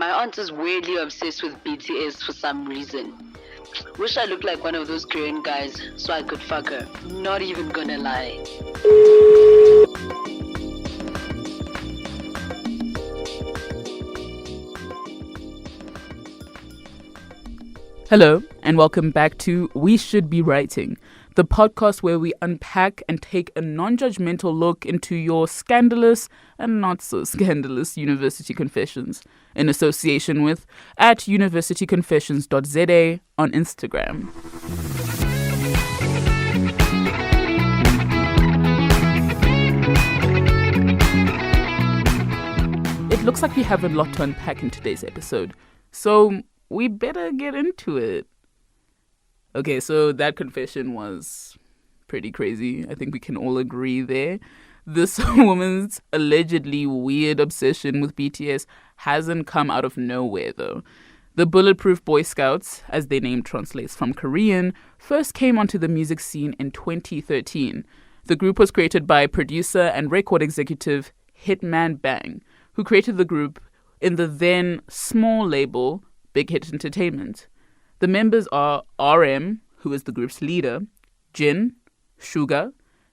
My aunt is weirdly obsessed with BTS for some reason. Wish I looked like one of those Korean guys so I could fuck her. Not even gonna lie. Hello, and welcome back to We Should Be Writing, the podcast where we unpack and take a non-judgmental look into your scandalous and not so scandalous university confessions, in association with @universityconfessions.za on Instagram. It looks like we have a lot to unpack in today's episode, so we better get into it. Okay, so that confession was pretty crazy. I think we can all agree there. This woman's allegedly weird obsession with BTS hasn't come out of nowhere, though. The Bulletproof Boy Scouts, as their name translates from Korean, first came onto the music scene in 2013. The group was created by producer and record executive Hitman Bang, who created the group in the then small label Big Hit Entertainment. The members are RM, who is the group's leader, Jin, Suga,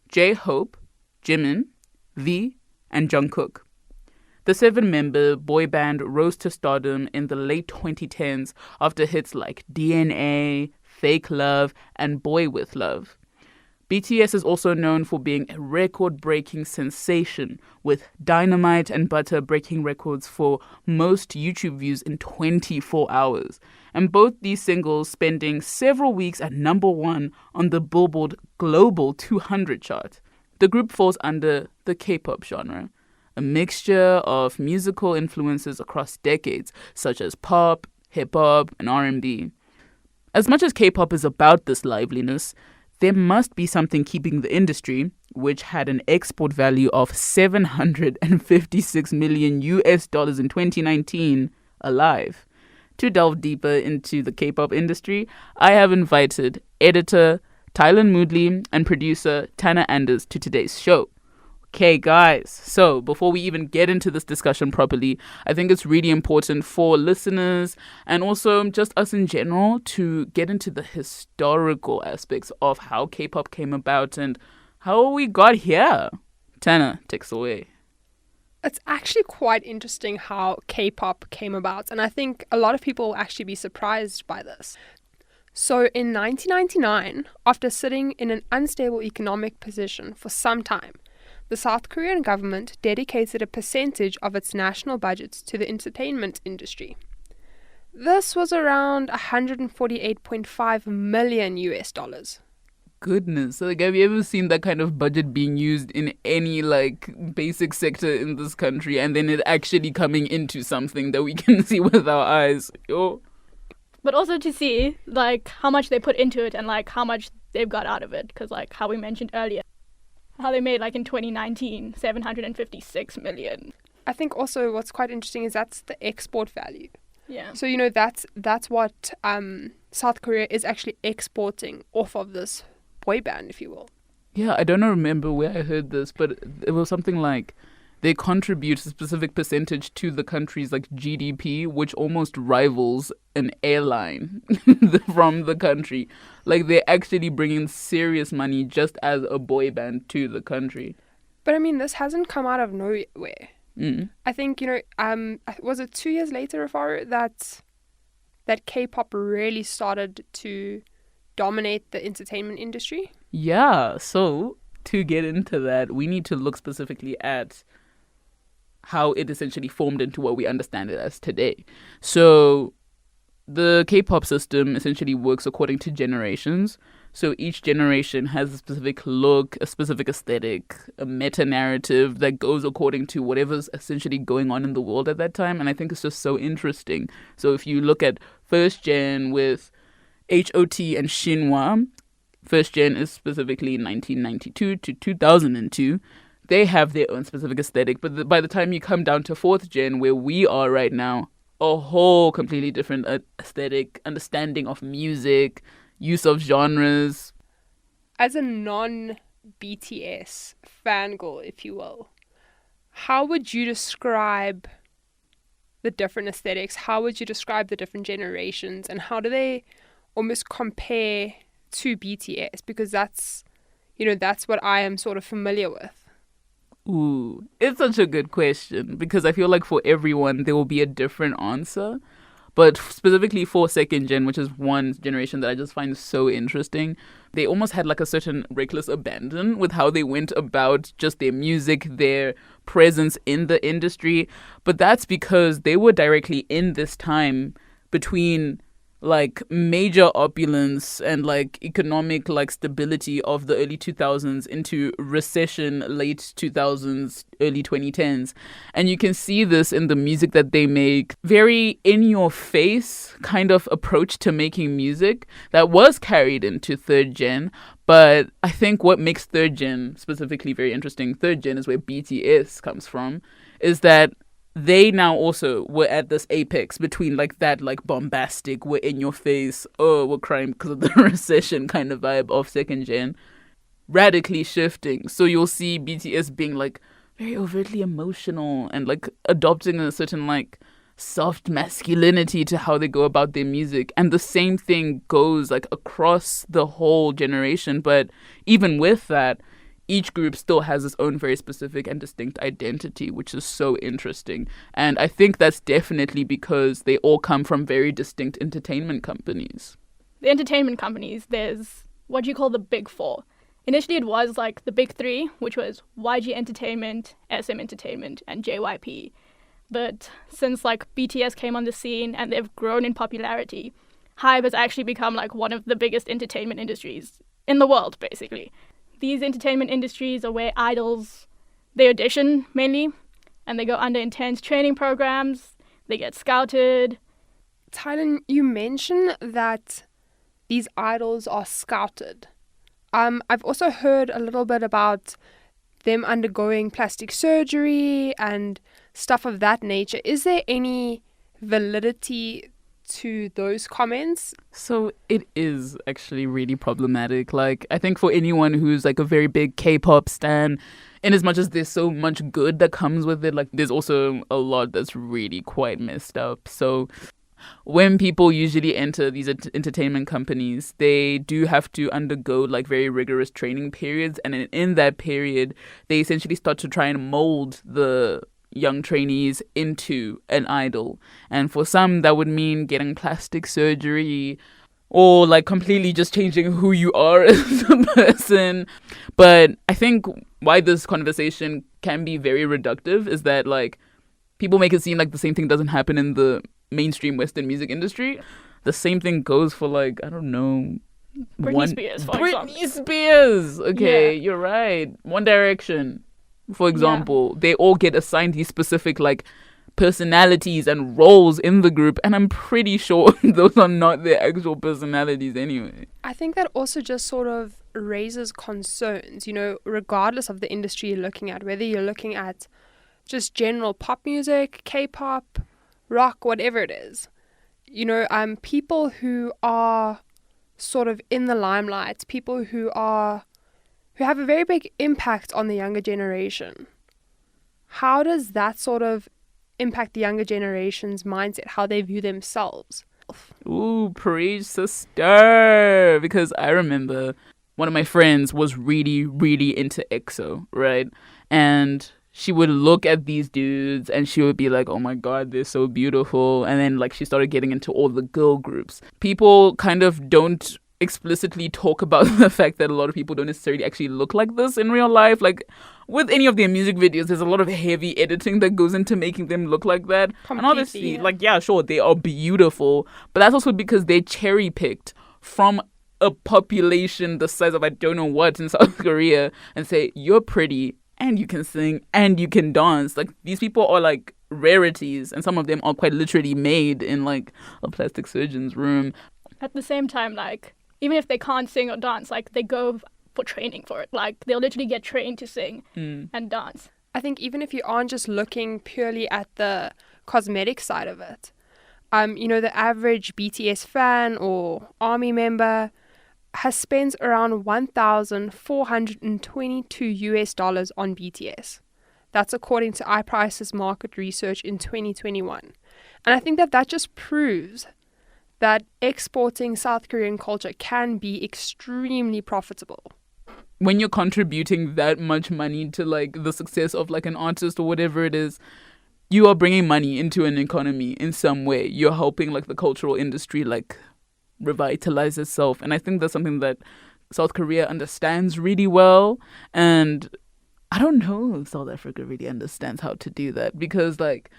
J-Hope, Jimin, V, and Jungkook. The 7-member boy band rose to stardom in the late 2010s after hits like DNA, Fake Love, and Boy With Love. BTS is also known for being a record-breaking sensation, with Dynamite and Butter breaking records for most YouTube views in 24 hours, and both these singles spending several weeks at number 1 on the Billboard Global 200 chart. The group falls under the K-pop genre, a mixture of musical influences across decades, such as pop, hip-hop, and R&B. As much as K-pop is about this liveliness, there must be something keeping the industry, which had an export value of $756 million in 2019, alive. To delve deeper into the K-pop industry, I have invited editor Tylin Moodley and producer Tannur to today's show. Okay, guys, so before we even get into this discussion properly, I think it's really important for listeners and also just us in general to get into the historical aspects of how K-pop came about and how we got here. Tannur, takes away. It's actually quite interesting how K-pop came about, and I think a lot of people will actually be surprised by this. So in 1999, after sitting in an unstable economic position for some time, the South Korean government dedicated a percentage of its national budgets to the entertainment industry. This was around $148.5 million. Goodness, like, have you ever seen that kind of budget being used in any basic sector in this country, and then it actually coming into something that we can see with our eyes? Yo. But also to see how much they put into it and how much they've got out of it, because how we mentioned earlier, how they made in 2019 $756 million. I think also what's quite interesting is that's the export value. Yeah. So that's what South Korea is actually exporting off of this boy band, if you will. Yeah, I don't remember where I heard this, but it was something like they contribute a specific percentage to the country's GDP, which almost rivals an airline from the country. They're actually bringing serious money just as a boy band to the country. But I mean, this hasn't come out of nowhere. Mm. I think, was it 2 years later, Rufaro, that K-pop really started to dominate the entertainment industry? Yeah, so to get into that, we need to look specifically at how it essentially formed into what we understand it as today. So the K-pop system essentially works according to generations. So each generation has a specific look, a specific aesthetic, a meta-narrative that goes according to whatever's essentially going on in the world at that time. And I think it's just so interesting. So if you look at first gen with HOT and Shinhwa, first gen is specifically 1992 to 2002. They have their own specific aesthetic, but by the time you come down to fourth gen, where we are right now, a whole completely different aesthetic, understanding of music, use of genres. As a non-BTS fangirl, if you will, how would you describe the different aesthetics, how would you describe the different generations, and how do they almost compare to BTS? Because that's what I am sort of familiar with. Ooh, it's such a good question because I feel like for everyone there will be a different answer. But specifically for second gen, which is one generation that I just find so interesting, they almost had like a certain reckless abandon with how they went about just their music, their presence in the industry. But that's because they were directly in this time between like major opulence and like economic like stability of the early 2000s into recession late 2000s early 2010s, and you can see this in the music that they make. Very in your face kind of approach to making music that was carried into third gen. But I think what makes third gen specifically very interesting, third gen is where BTS comes from, is that they now also were at this apex between like that like bombastic, we're in your face, oh we're crying because of the recession kind of vibe of second gen, radically shifting. So you'll see BTS being like very overtly emotional and like adopting a certain like soft masculinity to how they go about their music, and the same thing goes like across the whole generation. But even with that, each group still has its own very specific and distinct identity, which is so interesting. And I think that's definitely because they all come from very distinct entertainment companies. The entertainment companies, there's what you call the big four. Initially it was like the big three, which was YG Entertainment, SM Entertainment, and JYP. But since like BTS came on the scene and they've grown in popularity, HYBE has actually become like one of the biggest entertainment industries in the world, basically. These entertainment industries are where idols, they audition mainly, and they go under intense training programs, they get scouted. Tylin, you mentioned that these idols are scouted. I've also heard a little bit about them undergoing plastic surgery and stuff of that nature. Is there any validity to those comments? So it is actually really problematic. Like, I think for anyone who's like a very big K-pop stan, in as much as there's so much good that comes with it, like there's also a lot that's really quite messed up. So when people usually enter these entertainment companies, they do have to undergo like very rigorous training periods, and in that period they essentially start to try and mold the young trainees into an idol. And for some that would mean getting plastic surgery or like completely just changing who you are as a person. But I think why this conversation can be very reductive is that like people make it seem like the same thing doesn't happen in the mainstream Western music industry. The same thing goes for like, I don't know, Britney Spears, for example. Britney Spears. Okay, Yeah. You're right. One Direction, for example, they all get assigned these specific like personalities and roles in the group, and I'm pretty sure those are not their actual personalities anyway. I think that also just sort of raises concerns, regardless of the industry you're looking at, whether you're looking at just general pop music, K-pop, rock, whatever it is. People who are sort of in the limelight, people who have a very big impact on the younger generation. How does that sort of impact the younger generation's mindset, how they view themselves? Ooh, preach, sister. Because I remember one of my friends was really, really into EXO, right? And she would look at these dudes and she would be like, oh my God, they're so beautiful. And then like she started getting into all the girl groups. People kind of don't explicitly talk about the fact that a lot of people don't necessarily actually look like this in real life. Like with any of their music videos, there's a lot of heavy editing that goes into making them look like that. Completely, and obviously, yeah. like, yeah, sure, they are beautiful, but that's also because they're cherry picked from a population the size of I don't know what in South Korea and say, you're pretty and you can sing and you can dance. Like, these people are like rarities, and some of them are quite literally made in like a plastic surgeon's room. At the same time, like, even if they can't sing or dance, like, they go for training for it. Like, they'll literally get trained to sing and dance. I think even if you aren't just looking purely at the cosmetic side of it, the average BTS fan or ARMY member has spent around $1,422 on BTS. That's according to iPrice's market research in 2021. And I think that just proves that exporting South Korean culture can be extremely profitable. When you're contributing that much money to like the success of like an artist or whatever it is, you are bringing money into an economy in some way. You're helping like the cultural industry like revitalize itself. And I think that's something that South Korea understands really well. And I don't know if South Africa really understands how to do that, because like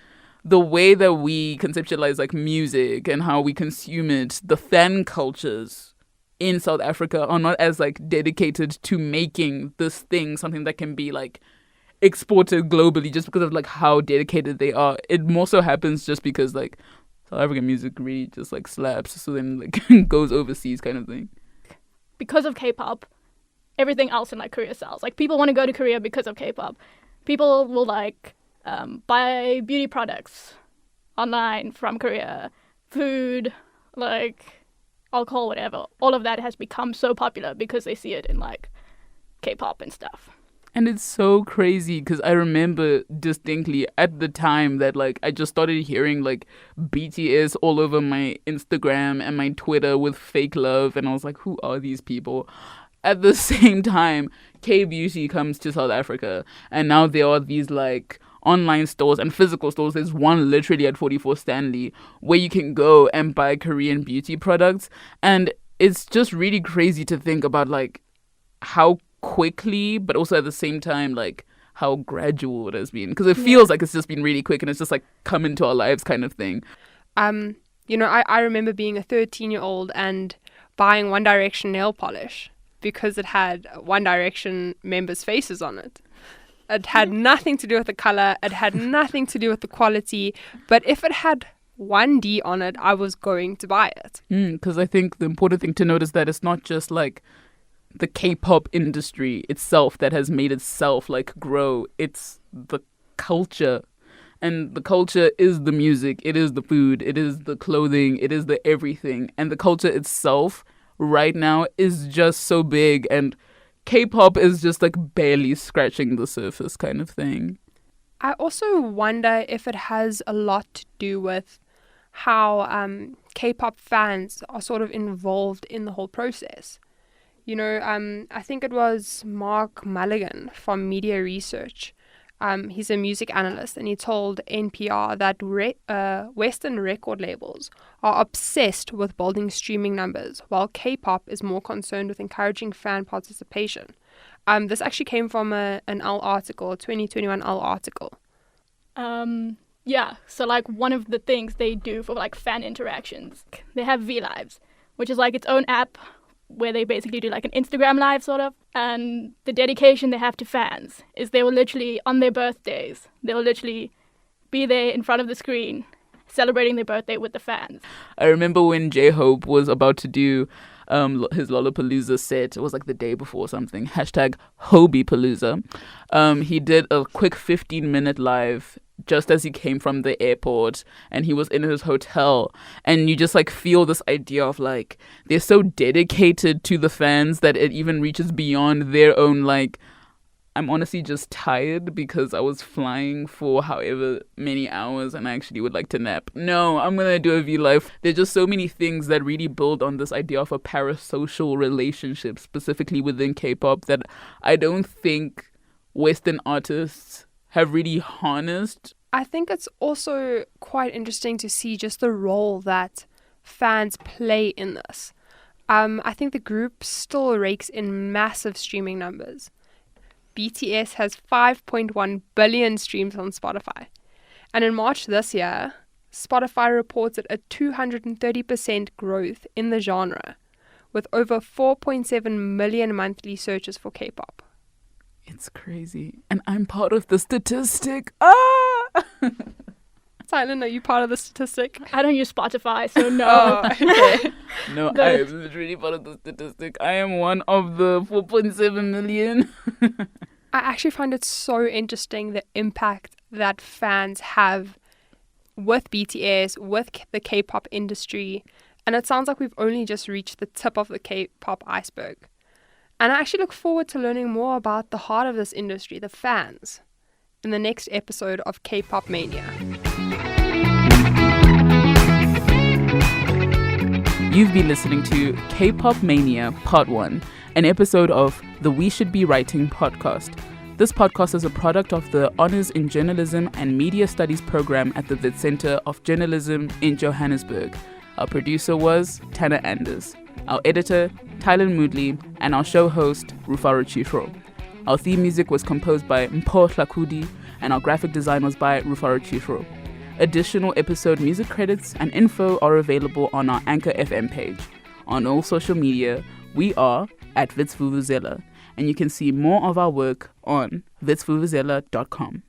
the way that we conceptualize like music and how we consume it, the fan cultures in South Africa are not as like dedicated to making this thing something that can be like exported globally, just because of like how dedicated they are. It more so happens just because like South African music really just like slaps, so then like goes overseas kind of thing. Because of K-pop, everything else in like Korea sells. Like people want to go to Korea because of K-pop. People will like buy beauty products online from Korea, food, like alcohol, whatever. All of that has become so popular because they see it in like K-pop and stuff. And it's so crazy because I remember distinctly at the time that like I just started hearing like BTS all over my Instagram and my Twitter with fake love, and I was like, who are these people? At the same time, K-beauty comes to South Africa, and now there are these like online stores and physical stores. There's one literally at 44 Stanley where you can go and buy Korean beauty products. And it's just really crazy to think about like how quickly, but also at the same time like how gradual it has been, because it feels like it's just been really quick and it's just like come into our lives kind of thing. You know, I remember being a 13-year-old and buying One Direction nail polish because it had One Direction members' faces on it. It had nothing to do with the color. It had nothing to do with the quality. But if it had 1D on it, I was going to buy it. Because I think the important thing to note is that it's not just like the K-pop industry itself that has made itself like grow. It's the culture. And the culture is the music. It is the food. It is the clothing. It is the everything. And the culture itself right now is just so big, and K-pop is just like barely scratching the surface kind of thing. I also wonder if it has a lot to do with how K-pop fans are sort of involved in the whole process. You know, I think it was Mark Mulligan from Media Research. He's a music analyst, and he told NPR that Western record labels are obsessed with building streaming numbers, while K-pop is more concerned with encouraging fan participation. This actually came from an Elle article, a 2021 Elle article. Yeah, so like one of the things they do for like fan interactions, they have V-Lives, which is like its own app where they basically do like an Instagram live sort of. And the dedication they have to fans is they will literally, on their birthdays, they will literally be there in front of the screen celebrating their birthday with the fans. I remember when J-Hope was about to do his Lollapalooza set. It was like the day before something. #HobiePalooza. He did a quick 15-minute live just as he came from the airport, and he was in his hotel, and you just like feel this idea of like they're so dedicated to the fans that it even reaches beyond their own like, I'm honestly just tired because I was flying for however many hours and I actually would like to nap. No, I'm going to do a V-Live. There's just so many things that really build on this idea of a parasocial relationship, specifically within K-pop, that I don't think Western artists have really harnessed. I think it's also quite interesting to see just the role that fans play in this. I think the group still rakes in massive streaming numbers. BTS has 5.1 billion streams on Spotify. And in March this year, Spotify reported a 230% growth in the genre, with over 4.7 million monthly searches for K-pop. It's crazy. And I'm part of the statistic. Tylin, are you part of the statistic? I don't use Spotify, so no. Oh, okay. No, I am literally part of the statistic. I am one of the 4.7 million. I actually find it so interesting the impact that fans have with BTS, with the K-pop industry. And it sounds like we've only just reached the tip of the K-pop iceberg. And I actually look forward to learning more about the heart of this industry, the fans, in the next episode of K-pop Mania. You've been listening to K-Pop Mania Part 1, an episode of the We Should Be Writing podcast. This podcast is a product of the Honours in Journalism and Media Studies program at the Wits Centre of Journalism in Johannesburg. Our producer was Tannur Anders. Our editor, Tylin Moodley, and our show host, Rufaro Chiswo. Our theme music was composed by Mpho Hlakudi, and our graphic design was by Rufaro Chiswo. Additional episode music credits and info are available on our Anchor FM page. On all social media, we are at Wits Vuvuzela, and you can see more of our work on witsvuvuzela.com.